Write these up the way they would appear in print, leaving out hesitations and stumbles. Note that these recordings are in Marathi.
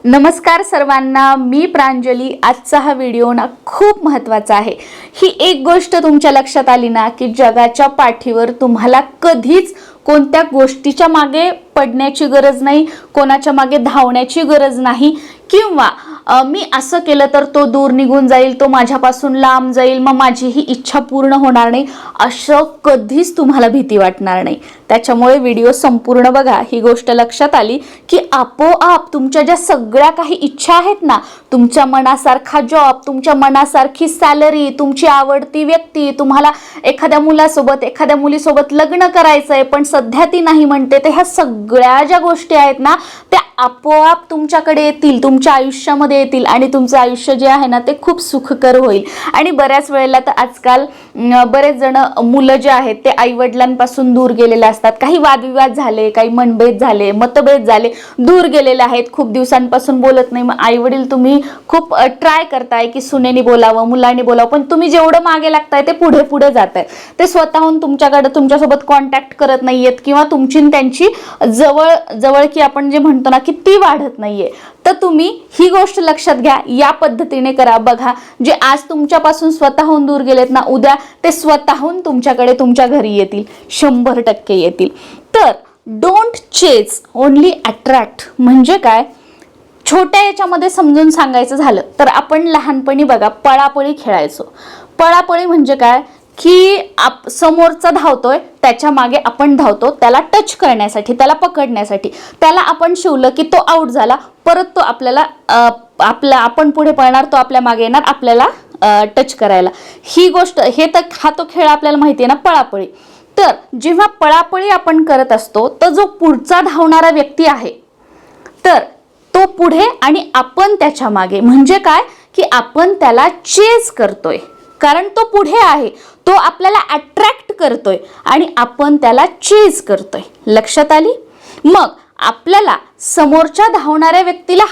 नमस्कार सर्वांना, मी प्रांजली। आजचा हा व्हिडिओ ना खूप महत्त्वाचा आहे। ही एक गोष्ट तुमच्या लक्षात आली ना की जगाच्या पाठीवर तुम्हाला कधीच कोणत्या गोष्टीच्या मागे पडण्याची गरज नाही, कोणाच्या मागे धावण्याची गरज नाही, किंवा मी असं केलं तर तो दूर निघून जाईल, तो माझ्यापासून लांब जाईल, मग माझी ही इच्छा पूर्ण होणार नाही, असं कधीच तुम्हाला भीती वाटणार नाही। त्याच्यामुळे व्हिडिओ संपूर्ण बघा। ही गोष्ट लक्षात आली की आपोआप तुमच्या ज्या सगळ्या काही इच्छा आहेत ना, तुमच्या मनासारखा जॉब, तुमच्या मनासारखी सॅलरी, तुमची आवडती व्यक्ती, तुम्हाला एखाद्या मुलासोबत एखाद्या मुलीसोबत लग्न करायचंय पण सध्या ती नाही म्हणते, तर ह्या सगळ्या ज्या गोष्टी आहेत ना त्या आपोआप तुमच्याकडे येतील, तुमच्या आयुष्यामध्ये येतील आणि तुमचं आयुष्य जे आहे ना ते खूप सुखकर होईल। आणि बऱ्याच वेळेला तर आजकाल बरेच जण मुलं जे आहेत ते आईवडिलांपासून दूर गेलेले असतात। काही वादविवाद झाले, काही मनभेद झाले, मतभेद झाले, दूर गेलेले आहेत, खूप दिवसांपासून बोलत नाही। मग आईवडील तुम्ही खूप ट्राय करताय की सुनेनी बोलावं, मुलांनी बोलावं, पण तुम्ही जेवढं मागे लागताय ते पुढे पुढे जाताय। ते स्वतःहून तुमच्यासोबत कॉन्टॅक्ट करत नाहीयेत किंवा तुमची त्यांची जवळ की आपण जे म्हणतो ना की ती वाढत नाहीये। तर तुम्ही ही गोष्ट लक्षात घ्या, या पद्धतीने करा। बघा, जे आज तुमच्यापासून स्वतःहून दूर गेलेत ना, उद्या ते स्वतःहून तुमच्याकडे तुमच्या घरी येतील, 100% येतील। तर डोंट चेज, ओनली अट्रॅक्ट म्हणजे काय? छोट्या याच्यामध्ये समजून सांगायचं झालं तर आपण लहानपणी बघा पळापळी खेळायचो। पळापळी म्हणजे काय की समोरचा धावतोय त्याच्या मागे आपण धावतो, त्याला टच करण्यासाठी, त्याला पकडण्यासाठी। त्याला आपण शिवलं की तो आउट झाला, परत तो आपण पुढे पळणार, तो आपल्या मागे येणार आपल्याला टच करायला। ही गोष्ट हा तो खेळ आपल्याला माहिती आहे ना, पळापळी। तर जेव्हा पळापळी आपण करत असतो तर जो पुढचा धावणारा व्यक्ती आहे तर तो पुढे आणि आपण त्याच्या मागे, म्हणजे काय की आपण त्याला चेज करतोय, कारण तो पुढे आहे, तो आपल्याला अट्रॅक्ट करतोय आणि आपण त्याला चेज करतोय। लक्षात आली? मग आपल्याला समोरच्या धावणाऱ्या व्यक्तीला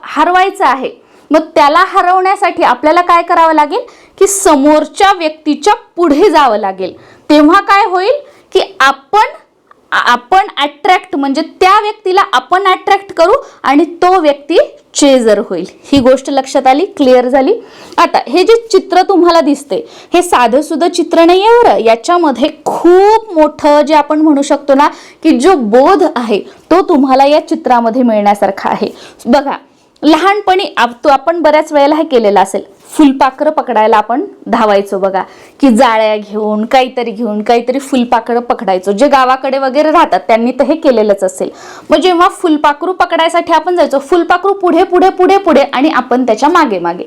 हरवायचं आहे। मग त्याला हरवण्यासाठी आपल्याला काय करावं लागेल की समोरच्या व्यक्तीच्या पुढे जावं लागेल। तेव्हा काय होईल की आपण अट्रॅक्ट, म्हणजे त्या व्यक्तीला आपण अट्रॅक्ट करू आणि तो व्यक्ती चेजर होईल। ही गोष्ट लक्षात आली? क्लिअर झाली? आता हे जे चित्र तुम्हाला दिसते हे साधं सुद्धा चित्र नाही आहे बरं, याच्यामध्ये खूप मोठं जे आपण म्हणू शकतो ना की जो बोध आहे तो तुम्हाला या चित्रामध्ये मिळण्यासारखा आहे। बघा, लहानपणी आपण बऱ्याच वेळेला हे केलेलं असेल, फुलपाखरं पकडायला आपण धावायचो बघा, की जाळ्या घेऊन काहीतरी फुलपाखरं पकडायचो। जे गावाकडे वगैरे राहतात त्यांनी तर हे केलेलंच असेल। मग जेव्हा फुलपाखरू पकडायसाठी आपण जायचो, फुलपाखरू पुढे पुढे पुढे पुढे आणि आपण त्याच्या मागे मागे,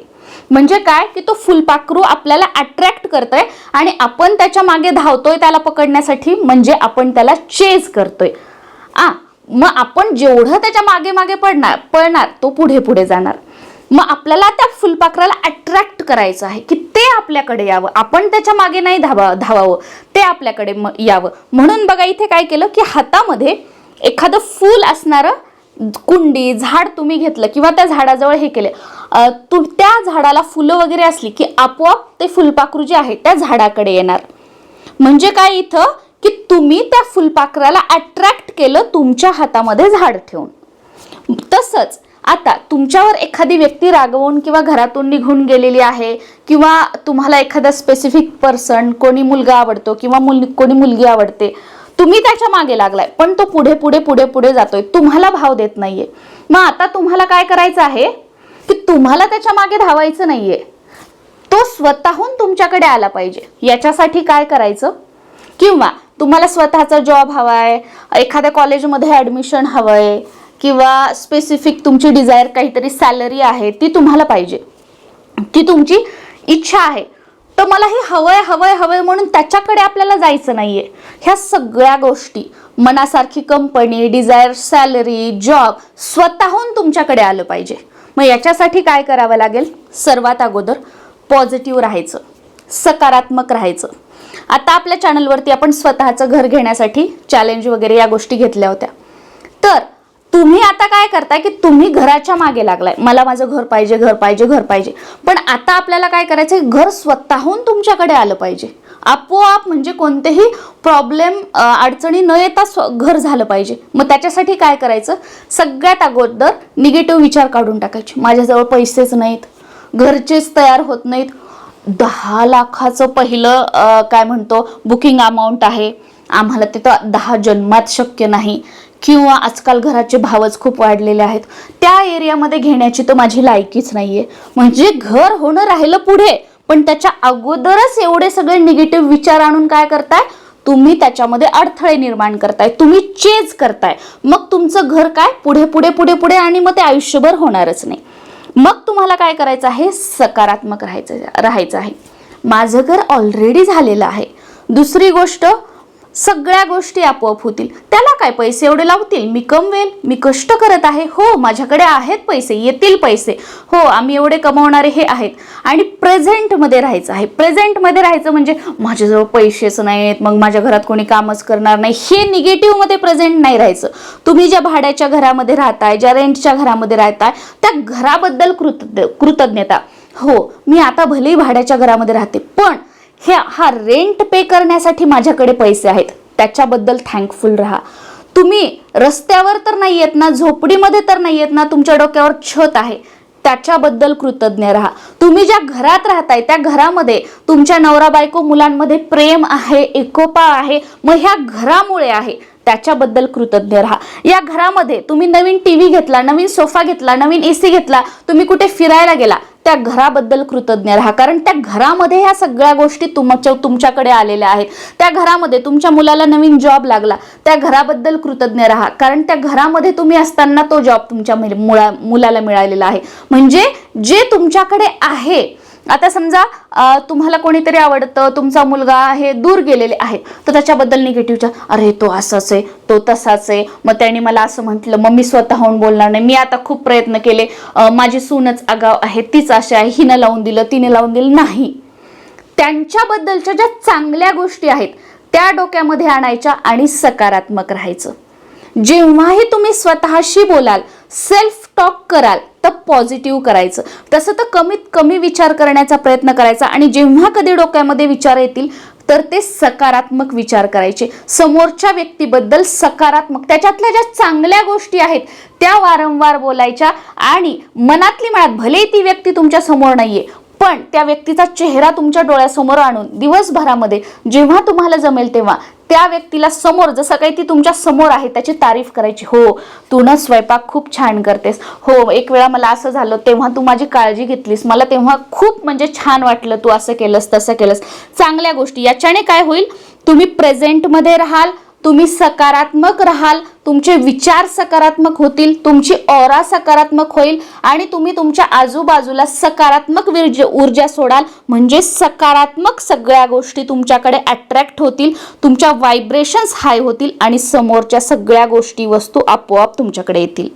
म्हणजे काय की तो फुलपाखरू आपल्याला अट्रॅक्ट करतोय आणि आपण त्याच्या मागे धावतोय त्याला पकडण्यासाठी, म्हणजे आपण त्याला चेज करतोय। मग आपण जेवढं त्याच्या मागे मागे पळणार तो पुढे पुढे जाणार। मग आपल्याला त्या फुलपाखराला अट्रॅक्ट करायचं आहे की ते आपल्याकडे यावं, आपण त्याच्या मागे नाही धावावं, ते आपल्याकडे यावं। म्हणून बघा इथे काय केलं की हातामध्ये एखादं फूल असणारं कुंडी, झाड तुम्ही घेतलं किंवा त्या झाडाजवळ हे केले, त्या झाडाला फुलं वगैरे असली की आपोआप ते फुलपाखरू जे आहे त्या झाडाकडे येणार। म्हणजे काय इथं की तुम्ही त्या फुलपाखराला अट्रॅक्ट केलं तुमच्या हातामध्ये झाड ठेवून। तसंच आता तुमच्यावर एखादी व्यक्ती रागवून किंवा घरातून निघून गेलेली आहे, किंवा तुम्हाला एखादा स्पेसिफिक पर्सन, कोणी मुलगा आवडतो किंवा कोणी मुलगी आवडते, तुम्ही त्याच्या मागे लागलाय पण तो पुढे पुढे पुढे पुढे जातोय, तुम्हाला भाव देत नाहीये। मग आता तुम्हाला काय करायचं आहे की तुम्हाला त्याच्या मागे धावायचं नाहीये, तो स्वतःहून तुमच्याकडे आला पाहिजे। याच्यासाठी काय करायचं, किंवा तुम्हाला स्वतःचा जॉब हवाय, एखाद्या कॉलेजमध्ये ॲडमिशन हवंय, किंवा स्पेसिफिक तुमची डिझायर काहीतरी सॅलरी आहे ती तुम्हाला पाहिजे, ती तुमची इच्छा आहे, तर मला हे हवंय म्हणून त्याच्याकडे आपल्याला जायचं नाहीये। ह्या सगळ्या गोष्टी, मनासारखी कंपनी, डिझायर सॅलरी, जॉब स्वतःहून तुमच्याकडे आलं पाहिजे। मग याच्यासाठी काय करावं लागेल? सर्वात अगोदर पॉझिटिव्ह राहायचं, सकारात्मक राहायचं। आता आपल्या चॅनलवरती आपण स्वतःचं घर घेण्यासाठी चॅलेंज वगैरे या गोष्टी घेतल्या होत्या, तर तुम्ही आता काय करताय की तुम्ही घराच्या मागे लागलाय, मला माझं घर पाहिजे, घर पाहिजे, घर पाहिजे. पण आता आपल्याला काय करायचंय, घर स्वतःहून तुमच्याकडे आलं पाहिजे. आपोआप, म्हणजे कोणतेही प्रॉब्लेम अडचणी न येता घर झालं पाहिजे. मग त्याच्यासाठी काय करायचं, सगळ्यात अगोदर निगेटिव्ह विचार काढून टाकायचे. माझ्याजवळ पैसेच नाहीत, घरचेच तयार होत नाहीत, 10 लाखाचं पहिलं काय म्हणतो बुकिंग अमाऊंट आहे, आम्हाला ते तर 10 जन्मात शक्य नाही, किंवा आजकाल घराचे भावच खूप वाढलेले आहेत, त्या एरियामध्ये घेण्याची तर माझी लायकीच नाहीये. म्हणजे घर होणं राहिलं पुढे, पण त्याच्या अगोदरच एवढे सगळे निगेटिव्ह विचार आणून काय करताय तुम्ही, त्याच्यामध्ये अडथळे निर्माण करताय, तुम्ही चेज करताय. मग तुमचं घर काय पुढे पुढे पुढे पुढे, आणि मग ते आयुष्यभर होणारच नाही. मग तुम्हाला काय करायचं आहे, सकारात्मक राहायचं आहे. माझं घर ऑलरेडी झालेलं आहे. दुसरी गोष्ट, सगळ्या गोष्टी आपोआप होतील. त्याला काय पैसे एवढे लावतील, मी कमवेल, मी कष्ट करत आहे, हो माझ्याकडे आहेत पैसे, येतील पैसे, हो आम्ही एवढे कमावणारे हे आहेत. आणि प्रेझेंटमध्ये राहायचं आहे. प्रेझेंटमध्ये राहायचं म्हणजे माझ्याजवळ पैसेच नाहीत, मग माझ्या घरात कोणी कामच करणार नाही, हे निगेटिव्हमध्ये प्रेझेंट नाही राहायचं. तुम्ही ज्या भाड्याच्या घरामध्ये राहताय, ज्या रेंटच्या घरामध्ये राहताय, त्या घराबद्दल कृतज्ञता. हो मी आता भलेही भाड्याच्या घरामध्ये राहते, पण हा रेंट पे करण्यासाठी माझ्याकडे पैसे आहेत, त्याच्याबद्दल थँकफुल राहा. तुम्ही रस्त्यावर तर नाही येत ना, झोपडीमध्ये तर नाही येत ना, तुमच्या डोक्यावर छत आहे, त्याच्याबद्दल कृतज्ञ राहा. तुम्ही ज्या घरात राहताय त्या घरामध्ये तुमच्या नवरा बायको मुलांमध्ये प्रेम आहे, एकोपा आहे, मग ह्या घरामुळे आहे, त्याच्याबद्दल कृतज्ञ राहा. या घरामध्ये तुम्ही नवीन टीव्ही घेतला, नवीन सोफा घेतला, नवीन एसी घेतला, तुम्ही कुठे फिरायला गेला, त्या घराबद्दल कृतज्ञ राहा. कारण त्या घरामध्ये ह्या सगळ्या गोष्टी तुमच्याकडे आलेल्या आहेत. त्या घरामध्ये तुमच्या मुलाला नवीन जॉब लागला, त्या घराबद्दल कृतज्ञ राहा. कारण त्या घरामध्ये तुम्ही असताना तो जॉब तुमच्या मुलाला मिळालेला आहे. म्हणजे जे तुमच्याकडे आहे, आता समजा तुम्हाला कोणीतरी आवडतं, तुमचा मुलगा हे दूर गेलेले आहे, तर त्याच्याबद्दल निगेटिव्हचा, अरे तो असाच आहे, तो तसाच आहे, मग त्यांनी मला असं म्हटलं, मग मी स्वतःहून बोलणार नाही, मी आता खूप प्रयत्न केले, माझी सूनच आगाव आहे, तीच अशी आहे, हिनं लावून दिलं, तिने लावून दिलं, नाही. त्यांच्याबद्दलच्या ज्या चांगल्या गोष्टी आहेत त्या डोक्यामध्ये आणायच्या आणि सकारात्मक राहायचं. जेव्हाही तुम्ही स्वतःशी बोलाल, सेल्फ टॉक कराल, तर पॉझिटिव्ह करायचं. तसं तर कमीत कमी विचार करण्याचा प्रयत्न करायचा. आणि जेव्हा कधी डोक्यामध्ये विचार येतील तर ते सकारात्मक विचार करायचे. समोरच्या व्यक्तीबद्दल सकारात्मक, त्याच्यातल्या ज्या चांगल्या गोष्टी आहेत त्या वारंवार बोलायच्या. आणि मनातली मनात, भले ती व्यक्ती तुमच्या समोर नाहीये, पण त्या व्यक्तीचा चेहरा तुमच्या डोळ्यासमोर आणून दिवसभरामध्ये जेव्हा तुम्हाला जमेल तेव्हा त्या व्यक्तीला समोर, जसं काही ती तुमच्या समोर आहे, त्याची तारीफ करायची. हो तू ना स्वयंपाक खूप छान करतेस, हो एक वेळा मला असं झालं तेव्हा तू माझी काळजी घेतलीस, मला तेव्हा खूप म्हणजे छान वाटलं, तू असं केलंस तसं केलंस. चांगल्या गोष्टी, याच्याने काय होईल, तुम्ही प्रेझेंटमध्ये राहाल, तुम्ही सकारात्मक राहाल, तुमचे विचार सकारात्मक होतील, तुमची ऑरा सकारात्मक होईल, आणि तुम्ही तुमच्या आजूबाजूला सकारात्मक ऊर्जा सोडाल. म्हणजे सकारात्मक सगळ्या गोष्टी तुमच्याकडे अट्रॅक्ट होतील, तुमच्या व्हायब्रेशन्स हाय होतील, आणि समोरच्या सगळ्या गोष्टी, वस्तू आपोआप तुमच्याकडे येतील.